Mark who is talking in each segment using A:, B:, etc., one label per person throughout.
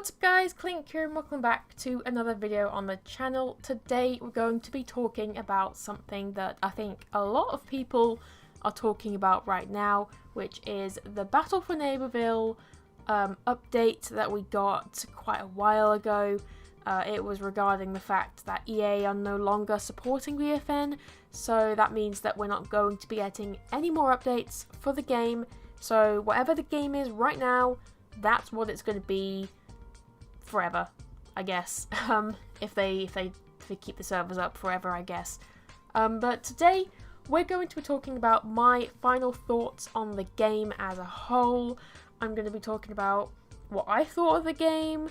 A: What's up guys, Klink here and welcome back to another video on the channel. Today we're going to be talking about something that I think a lot of people are talking about right now, which is the Battle for NeighborVille update that we got quite a while ago. It was regarding the fact that EA are no longer supporting BFN, so that means that we're not going to be getting any more updates for the game. So whatever the game is right now, that's what it's going to be forever, I guess. If they keep the servers up forever, I guess. But today we're going to be talking about my final thoughts on the game as a whole. I'm going to be talking about what I thought of the game,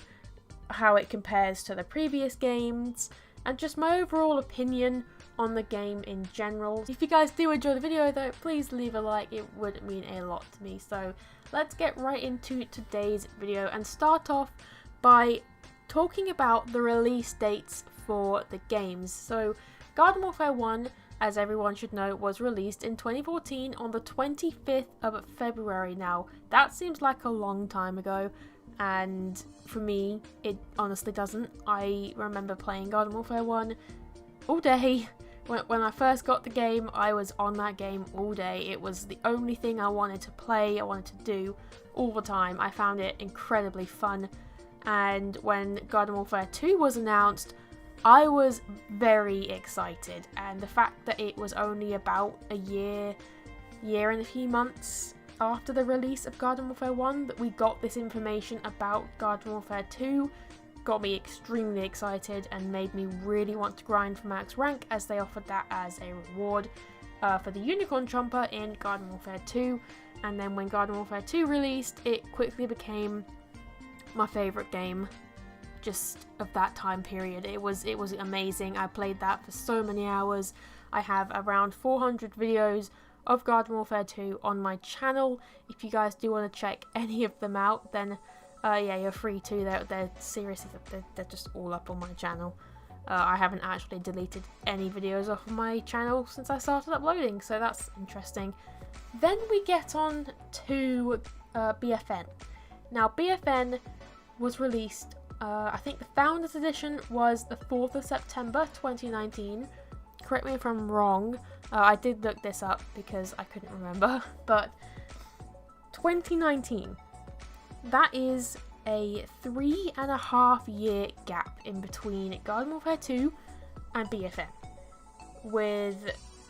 A: how it compares to the previous games, and just my overall opinion on the game in general. If you guys do enjoy the video though, please leave a like, it would mean a lot to me. So let's get right into today's video and start off by talking about the release dates for the games. So Garden Warfare 1, as everyone should know, was released in 2014 on the 25th of February. Now that seems like a long time ago, and for me it honestly doesn't. I remember playing Garden Warfare 1 all day. When I first got the game, I was on that game all day. It was the only thing I wanted to play, I wanted to do all the time. I found it incredibly fun. And when Garden Warfare 2 was announced, I was very excited. And the fact that it was only about a year and a few months after the release of Garden Warfare 1 that we got this information about Garden Warfare 2 got me extremely excited and made me really want to grind for max rank, as they offered that as a reward for the Unicorn Chomper in Garden Warfare 2. And then when Garden Warfare 2 released, it quickly became my favourite game just of that time period. It was amazing. I played that for so many hours. I have around 400 videos of Garden Warfare 2 on my channel. If you guys do want to check any of them out, then yeah, you're free to. They're seriously, they're just all up on my channel. I haven't actually deleted any videos off of my channel since I started uploading, so that's interesting. Then we get on to BFN. Now BFN was released, I think the Founders Edition was the 4th of September 2019. Correct me if I'm wrong. I did look this up because I couldn't remember, but 2019. That is a 3.5 year gap in between Garden Warfare 2 and BFN. With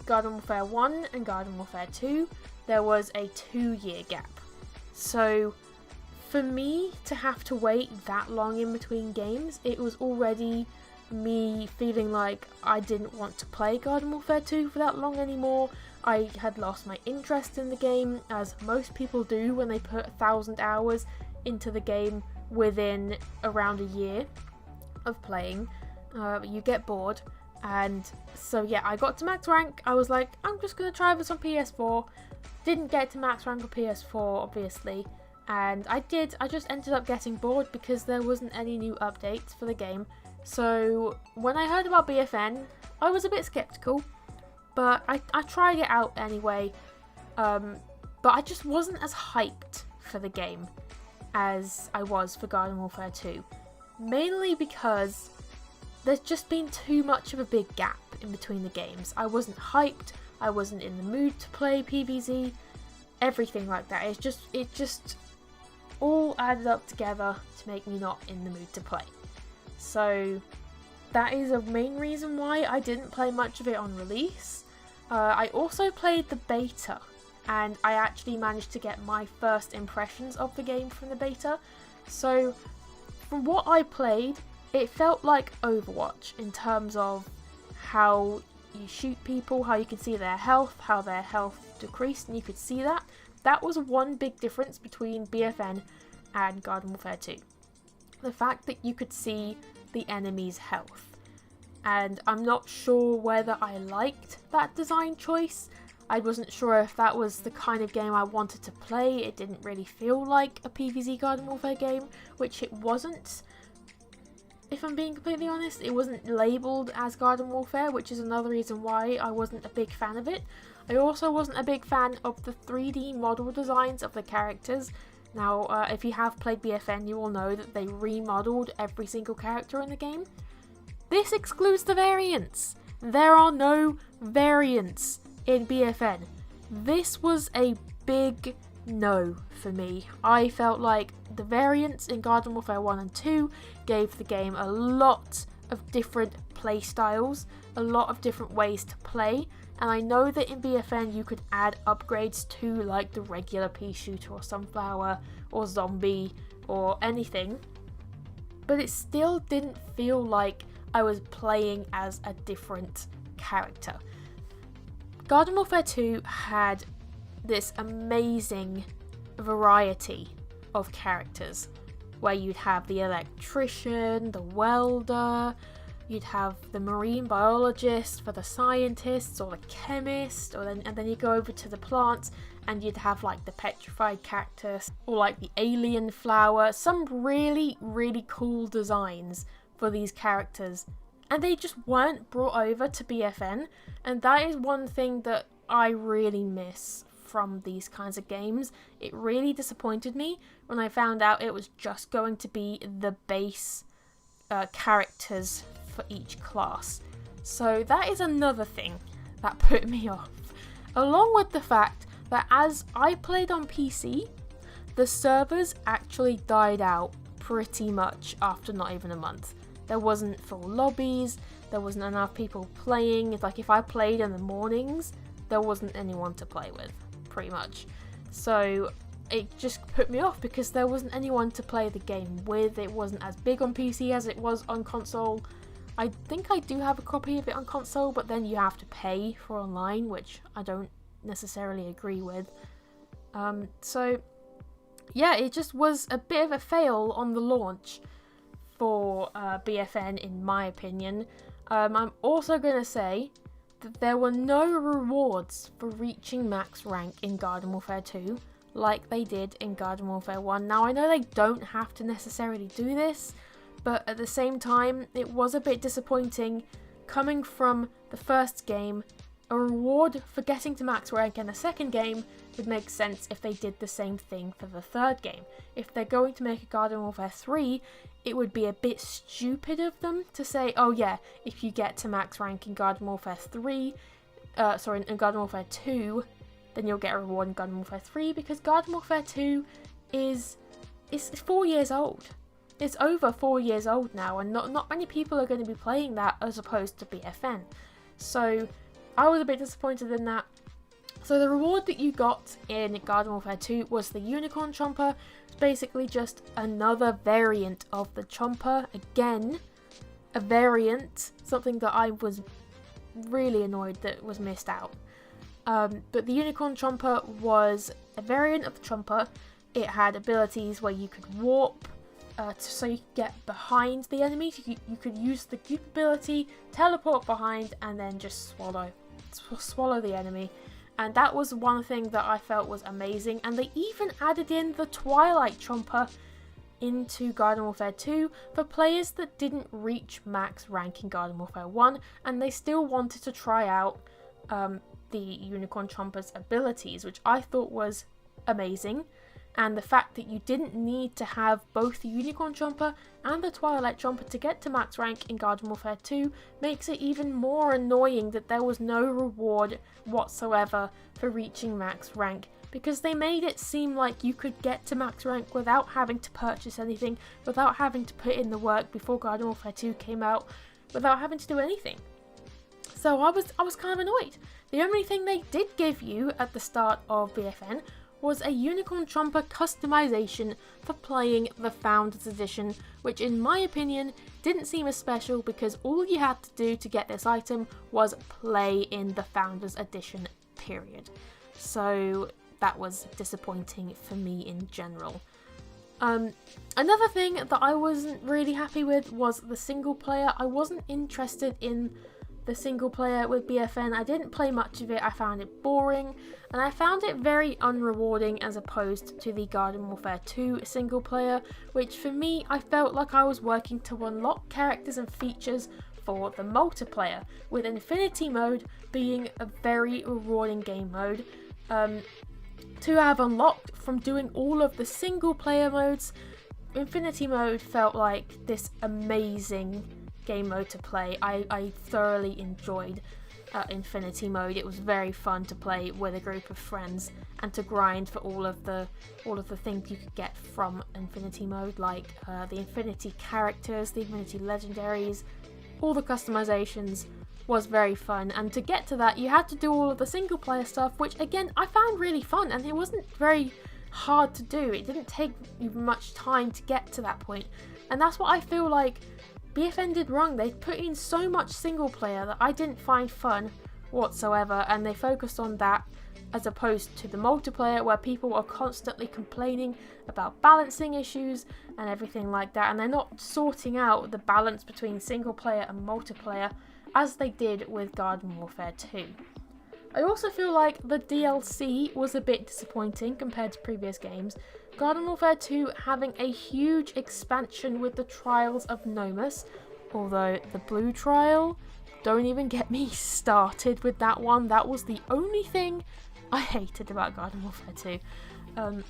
A: Garden Warfare 1 and Garden Warfare 2, there was a 2-year gap. So for me to have to wait that long in between games, it was already me feeling like I didn't want to play Garden Warfare 2 for that long anymore. I had lost my interest in the game, as most people do when they put 1,000 hours into the game within around a year of playing. You get bored, and so yeah, I got to max rank. I was like, I'm just gonna try this on PS4. Didn't get to max rank on PS4, obviously, and I just ended up getting bored because there wasn't any new updates for the game. So when I heard about BFN, I was a bit skeptical, but I tried it out anyway. But I just wasn't as hyped for the game as I was for Garden Warfare 2. Mainly because there's just been too much of a big gap in between the games. I wasn't hyped, I wasn't in the mood to play PvZ, everything like that. It just all added up together to make me not in the mood to play. So that is a main reason why I didn't play much of it on release. I also played the beta, and I actually managed to get my first impressions of the game from the beta. So from what I played, it felt like Overwatch in terms of how you shoot people, how you can see their health, how their health decreased, and you could see that. That was one big difference between BFN and Garden Warfare 2. The fact that you could see the enemy's health. And I'm not sure whether I liked that design choice. I wasn't sure if that was the kind of game I wanted to play. It didn't really feel like a PvZ Garden Warfare game, which it wasn't. If I'm being completely honest, it wasn't labelled as Garden Warfare, which is another reason why I wasn't a big fan of it. I also wasn't a big fan of the 3D model designs of the characters. Now, if you have played BFN, you will know that they remodeled every single character in the game. This excludes the variants. There are no variants in BFN. This was a big no for me. I felt like the variants in Garden Warfare 1 and 2 gave the game a lot of different play styles, a lot of different ways to play, and I know that in BFN you could add upgrades to like the regular pea shooter or sunflower or zombie or anything, but it still didn't feel like I was playing as a different character. Garden Warfare 2 had this amazing variety of characters where you'd have the electrician, the welder, you'd have the marine biologist for the scientists or the chemist, and then you go over to the plants and you'd have like the petrified cactus or like the alien flower, some really, really cool designs for these characters, and they just weren't brought over to BFN, and that is one thing that I really miss from these kinds of games. It really disappointed me when I found out it was just going to be the base characters for each class. So that is another thing that put me off, along with the fact that as I played on PC, the servers actually died out pretty much after not even a month. There wasn't full lobbies, there wasn't enough people playing. It's like if I played in the mornings, there wasn't anyone to play with, pretty much. So it just put me off because there wasn't anyone to play the game with. It wasn't as big on PC as it was on console. I think I do have a copy of it on console, but then you have to pay for online, which I don't necessarily agree with. So yeah, it just was a bit of a fail on the launch for BFN, in my opinion. I'm also going to say that there were no rewards for reaching max rank in Garden Warfare 2 like they did in Garden Warfare 1. Now, I know they don't have to necessarily do this, but at the same time, it was a bit disappointing coming from the first game. A reward for getting to max rank in the second game would make sense if they did the same thing for the third game. If they're going to make a Garden Warfare 3, it would be a bit stupid of them to say, oh yeah, if you get to max rank in Garden Warfare 3, in Garden Warfare 2, then you'll get a reward in Garden Warfare 3, because Garden Warfare 2 is 4 years old. It's over 4 years old now, and not many people are going to be playing that as opposed to BFN. So I was a bit disappointed in that. So the reward that you got in Garden Warfare 2 was the Unicorn Chomper. It's basically just another variant of the Chomper. Again, a variant, something that I was really annoyed that was missed out. But the Unicorn Chomper was a variant of the Chomper. It had abilities where you could warp, so you could get behind the enemy. You could use the Goop ability, teleport behind, and then just swallow the enemy. And that was one thing that I felt was amazing. And they even added in the Twilight Chomper into Garden Warfare 2 for players that didn't reach max rank in Garden Warfare 1, and they still wanted to try out the Unicorn Chomper's abilities, which I thought was amazing. And the fact that you didn't need to have both the Unicorn Chomper and the Twilight Chomper to get to max rank in Garden Warfare 2 makes it even more annoying that there was no reward whatsoever for reaching max rank, because they made it seem like you could get to max rank without having to purchase anything, without having to put in the work before Garden Warfare 2 came out, without having to do anything. So I was kind of annoyed. The only thing they did give you at the start of BFN was a Unicorn Chomper customization for playing the Founders Edition, which in my opinion didn't seem as special because all you had to do to get this item was play in the Founders Edition, period. So that was disappointing for me in general. Another thing that I wasn't really happy with was the single player. I wasn't interested in the single player with BFN. I didn't play much of it. I found it boring, and I found it very unrewarding as opposed to the Garden Warfare 2 single player, which for me, I felt like I was working to unlock characters and features for the multiplayer, with Infinity Mode being a very rewarding game mode. to have unlocked from doing all of the single player modes. Infinity mode felt like this amazing game mode to play. I thoroughly enjoyed Infinity mode. It was very fun to play with a group of friends and to grind for all of the things you could get from Infinity mode, like the Infinity characters, the Infinity legendaries, all the customizations was very fun. And to get to that, you had to do all of the single player stuff, which again I found really fun, and it wasn't very hard to do. It didn't take you much time to get to that point, and that's what I feel like BFN did wrong. They put in so much single player that I didn't find fun whatsoever, and they focused on that as opposed to the multiplayer, where people are constantly complaining about balancing issues and everything like that, and they're not sorting out the balance between single player and multiplayer as they did with Garden Warfare 2. I also feel like the DLC was a bit disappointing compared to previous games. Garden Warfare 2 having a huge expansion with the Trials of Nomus, although the Blue Trial, don't even get me started with that one. That was the only thing I hated about Garden Warfare 2.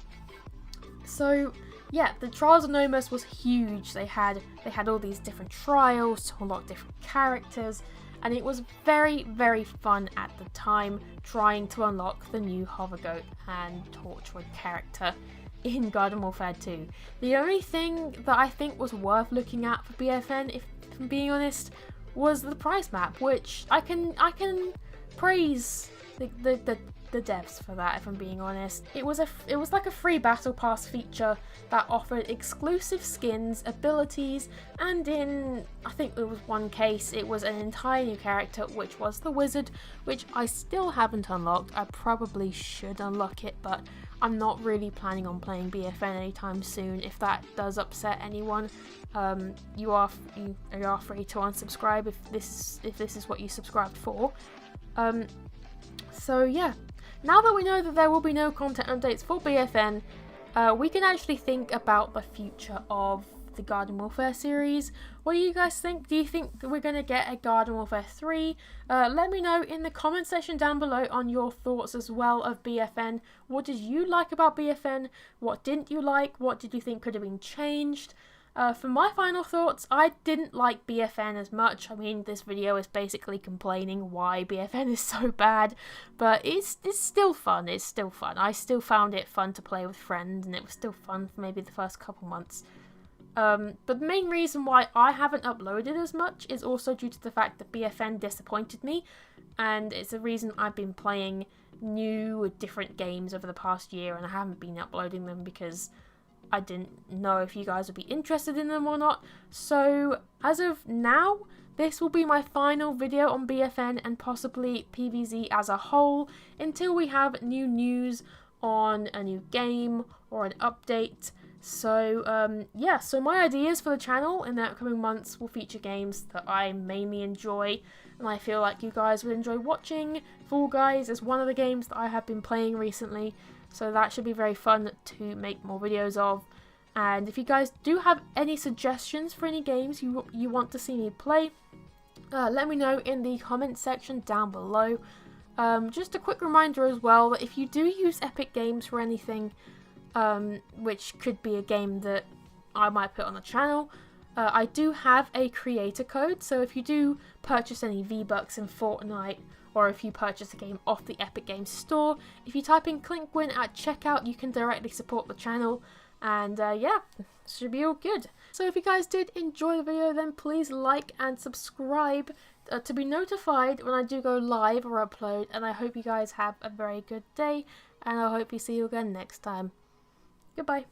A: So yeah, the Trials of Nomus was huge. They had all these different trials to unlock different characters, and it was very, very fun at the time trying to unlock the new Hovergoat and Torchwood character in Garden Warfare 2. The only thing that I think was worth looking at for BFN, if I'm being honest, was the prize map, which I can praise the devs for that, if I'm being honest. It was like a free battle pass feature that offered exclusive skins, abilities, and in, I think there was one case, it was an entire new character, which was the Wizard, which I still haven't unlocked. I probably should unlock it, but I'm not really planning on playing BFN anytime soon. If that does upset anyone, you are free to unsubscribe if this is what you subscribed for. So yeah, now that we know that there will be no content updates for BFN, we can actually think about the future of the Garden Warfare series. What do you guys think? Do you think we're going to get a Garden Warfare 3? Let me know in the comment section down below on your thoughts as well of BFN. What did you like about BFN? What didn't you like? What did you think could have been changed? For my final thoughts, I didn't like BFN as much. I mean, this video is basically complaining why BFN is so bad, but it's still fun. It's still fun. I still found it fun to play with friends, and it was still fun for maybe the first couple months. But the main reason why I haven't uploaded as much is also due to the fact that BFN disappointed me, and it's the reason I've been playing new, different games over the past year, and I haven't been uploading them because I didn't know if you guys would be interested in them or not. So as of now, this will be my final video on BFN and possibly PvZ as a whole until we have new news on a new game or an update. So yeah, so my ideas for the channel in the upcoming months will feature games that I mainly enjoy and I feel like you guys would enjoy watching. Fall Guys is one of the games that I have been playing recently, so that should be very fun to make more videos of. And if you guys do have any suggestions for any games you want to see me play, let me know in the comment section down below. Just a quick reminder as well that if you do use Epic Games for anything, which could be a game that I might put on the channel, I do have a creator code, so if you do purchase any V-Bucks in Fortnite, or if you purchase a game off the Epic Games store, if you type in Klinkguin at checkout, you can directly support the channel, and yeah, should be all good. So if you guys did enjoy the video, then please like and subscribe to be notified when I do go live or upload, and I hope you guys have a very good day, and I hope we see you again next time. Goodbye.